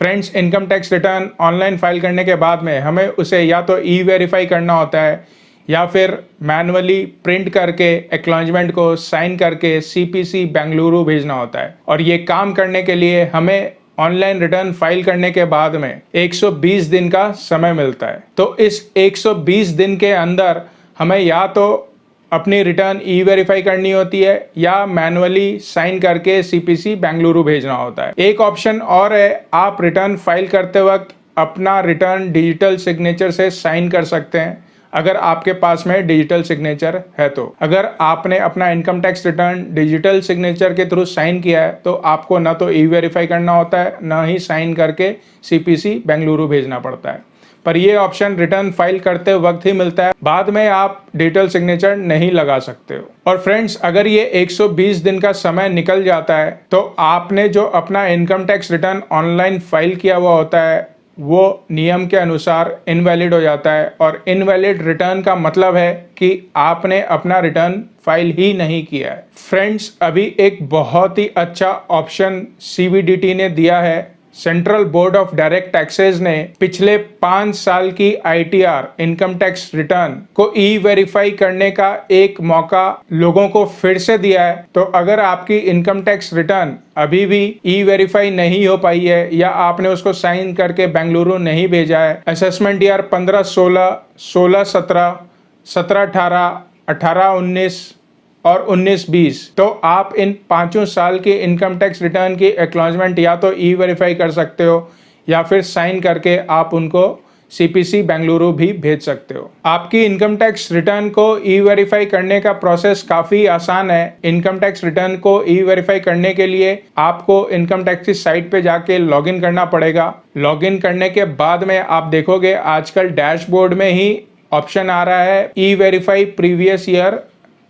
Friends, income tax return online file करने के बाद में हमें उसे या तो ई वेरीफाई करना होता है या फिर मैनुअली प्रिंट करके एक्नॉलेजमेंट को साइन करके सीपीसी बेंगलुरु भेजना होता है। और ये काम करने के लिए हमें ऑनलाइन रिटर्न फाइल करने के बाद में 120 दिन का समय मिलता है। तो इस 120 दिन के अंदर हमें या तो अपनी रिटर्न ई वेरीफाई करनी होती है या मैनुअली साइन करके सीपीसी बेंगलुरु भेजना होता है। एक ऑप्शन और है, आप रिटर्न फाइल करते वक्त अपना रिटर्न डिजिटल सिग्नेचर से साइन कर सकते हैं अगर आपके पास में डिजिटल सिग्नेचर है। तो अगर आपने अपना income tax return digital signature के थ्रू साइन किया है तो आपको ना तो ई वेरीफाई करना होता है, ना ही साइन करके सीपीसी बेंगलुरु भेजना पड़ता है। पर ये ऑप्शन रिटर्न फाइल करते वक्त ही मिलता है, बाद में आप डिजिटल सिग्नेचर नहीं लगा सकते हो। और फ्रेंड्स, अगर ये 120 दिन का समय निकल जाता है तो आपने जो अपना income tax return online file किया हुआ होता है वो नियम के अनुसार इनवैलिड हो जाता है। और इनवैलिड रिटर्न का मतलब है कि आपने अपना रिटर्न फाइल ही नहीं किया है। फ्रेंड्स, अभी एक बहुत ही अच्छा ऑप्शन सीबीडीटी ने दिया है। Central board of direct taxes ने पिछले 5 साल की आईटीआर इनकम टैक्स रिटर्न को ई वेरीफाई करने का एक मौका लोगों को फिर से दिया है। तो अगर आपकी इनकम टैक्स रिटर्न अभी भी ई वेरीफाई नहीं हो पाई है या आपने उसको साइन करके बेंगलुरु नहीं भेजा है, असेसमेंट ईयर 15-16, 16-17, 17-18, 18-19 और 19-20, तो आप इन 5 साल की इनकम टैक्स रिटर्न की एक्नॉलेजमेंट या तो ई वेरीफाई कर सकते हो या फिर साइन करके आप उनको सीपीसी बेंगलुरु भी भेज सकते हो। आपकी इनकम टैक्स रिटर्न को ई वेरीफाई करने का प्रोसेस काफी आसान है। इनकम टैक्स रिटर्न को ई वेरीफाई करने के लिए आपको इनकम टैक्स की साइट पे जाके लॉगिन करना पड़ेगा। लॉगिन करने के बाद में आप देखोगे आजकल डैशबोर्ड में ही ऑप्शन आ रहा है e verify previous year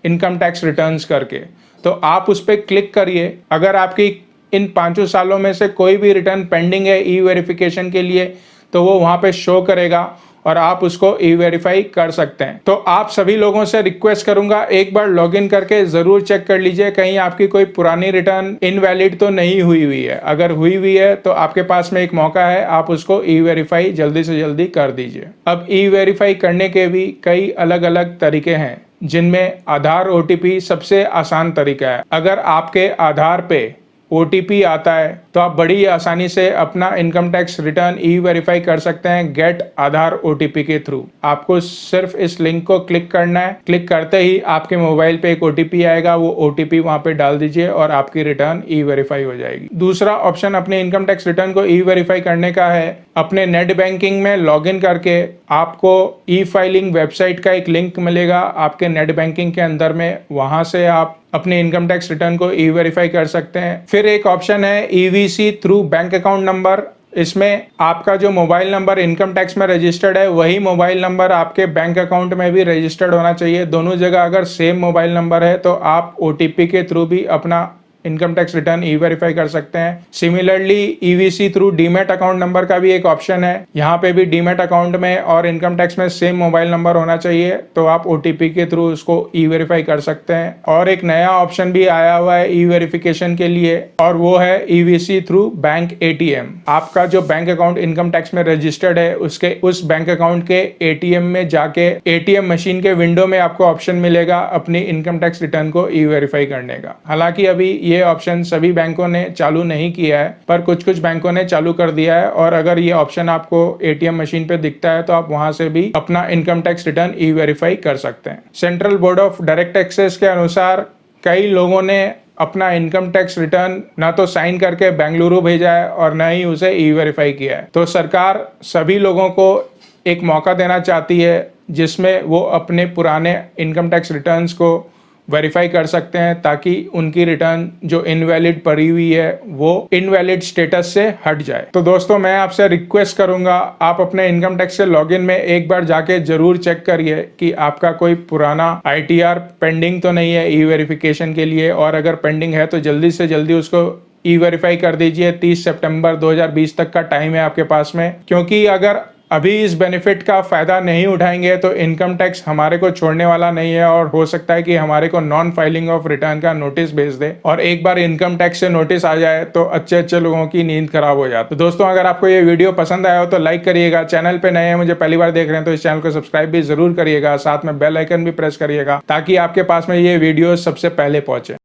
income tax returns करके। तो आप उस पर क्लिक करिए। अगर आपकी इन 5 सालों में से कोई भी रिटर्न पेंडिंग है ई वेरिफिकेशन के लिए तो वो वहाँ पे शो करेगा और आप उसको ई वेरीफाई कर सकते हैं। तो आप सभी लोगों से रिक्वेस्ट करूंगा, एक बार लॉगिन करके जरूर चेक कर लीजिए कहीं आपकी कोई पुरानी रिटर्न इनवैलिड तो नहीं हुई है। अगर हुई है तो आपके पास में एक मौका है, आप उसको ई वेरीफाई जल्दी से जल्दी कर दीजिए। अब ई वेरीफाई करने के भी कई अलग अलग तरीके हैं जिनमें आधार ओटीपी सबसे आसान तरीका है। अगर आपके आधार पे ओटीपी आता है तो आप बड़ी आसानी से अपना इनकम टैक्स रिटर्न ई वेरीफाई कर सकते हैं गेट आधार ओटीपी के थ्रू। आपको सिर्फ इस लिंक को क्लिक करना है। क्लिक करते ही आपके मोबाइल पे एक ओटीपी आएगा, वो ओटीपी वहां पे डाल दीजिए और आपकी रिटर्न ई वेरीफाई हो जाएगी। दूसरा ऑप्शन अपने इनकम टैक्स रिटर्न को ई वेरीफाई करने का है। अपने नेट बैंकिंग में लॉगिन करके आपको ई फाइलिंग वेबसाइट का एक लिंक मिलेगा आपके नेट बैंकिंग के अंदर में, वहां से आप अपने इनकम टैक्स रिटर्न को ई वेरीफाई कर सकते हैं। फिर एक ऑप्शन है EVC through bank account number. इसमें आपका जो मोबाइल नंबर इनकम टैक्स में रजिस्टर्ड है वही मोबाइल नंबर आपके बैंक अकाउंट में भी रजिस्टर्ड होना चाहिए। दोनों जगह अगर सेम मोबाइल नंबर है तो आप ओटीपी के थ्रू भी अपना इनकम टैक्स रिटर्न ई वेरीफाई कर सकते हैं। Similarly EVC through demat account number का भी एक ऑप्शन है। यहाँ पे भी डीमैट अकाउंट में और इनकम टैक्स में सेम मोबाइल नंबर होना चाहिए, तो आप ओटीपी के थ्रू उसको ई वेरीफाई कर सकते हैं। और एक नया ऑप्शन भी आया हुआ है ई वेरिफिकेशन के लिए और वो है ईवीसी थ्रू बैंक एटीएम। आपका जो बैंक अकाउंट इनकम टैक्स में रजिस्टर्ड है उसके उस बैंक अकाउंट के एटीएम में जाके एटीएम मशीन के विंडो में आपको ऑप्शन मिलेगा अपनी इनकम टैक्स रिटर्न को ई वेरीफाई करने का। हालांकि अभी ये ऑप्शन सभी बैंकों ने चालू नहीं किया है, पर कुछ कुछ बैंकों ने चालू कर दिया है। और अगर ये ऑप्शन आपको एटीएम मशीन पे दिखता है तो आप वहां से भी अपना इनकम टैक्स रिटर्न ई वेरीफाई कर सकते हैं। Central board of direct taxes के अनुसार कई लोगों ने अपना इनकम टैक्स रिटर्न ना तो साइन करके बेंगलुरु भेजा है और ना ही उसे ई वेरीफाई किया है। तो सरकार सभी लोगों को एक मौका देना चाहती है जिसमें वो अपने पुराने इनकम टैक्स रिटर्न्स को वेरीफाई कर सकते हैं ताकि उनकी रिटर्न जो इनवैलिड पड़ी हुई है वो इनवैलिड स्टेटस से हट जाए। तो दोस्तों, मैं आपसे रिक्वेस्ट करूंगा, आप अपने इनकम टैक्स के लॉगिन में एक बार जाके जरूर चेक करिए कि आपका कोई पुराना आईटीआर पेंडिंग तो नहीं है ई वेरिफिकेशन के लिए, और अगर पेंडिंग है तो जल्दी से जल्दी उसको ई वेरीफाई कर दीजिए। 30 सितंबर 2020 तक का टाइम है आपके पास में, क्योंकि अगर अभी इस बेनिफिट का फायदा नहीं उठाएंगे तो इनकम टैक्स हमारे को छोड़ने वाला नहीं है और हो सकता है कि हमारे को नॉन फाइलिंग ऑफ रिटर्न का नोटिस भेज दे। और एक बार इनकम टैक्स से नोटिस आ जाए तो अच्छे अच्छे लोगों की नींद खराब हो जाती है। तो दोस्तों, अगर आपको ये वीडियो पसंद आया हो तो लाइक करिएगा। चैनल पे नए हैं, मुझे पहली बार देख रहे हैं तो इस चैनल को सब्सक्राइब भी जरूर करिएगा। साथ में बेल आइकन भी प्रेस करिएगा ताकि आपके पास में ये वीडियो सबसे पहले पहुंचे।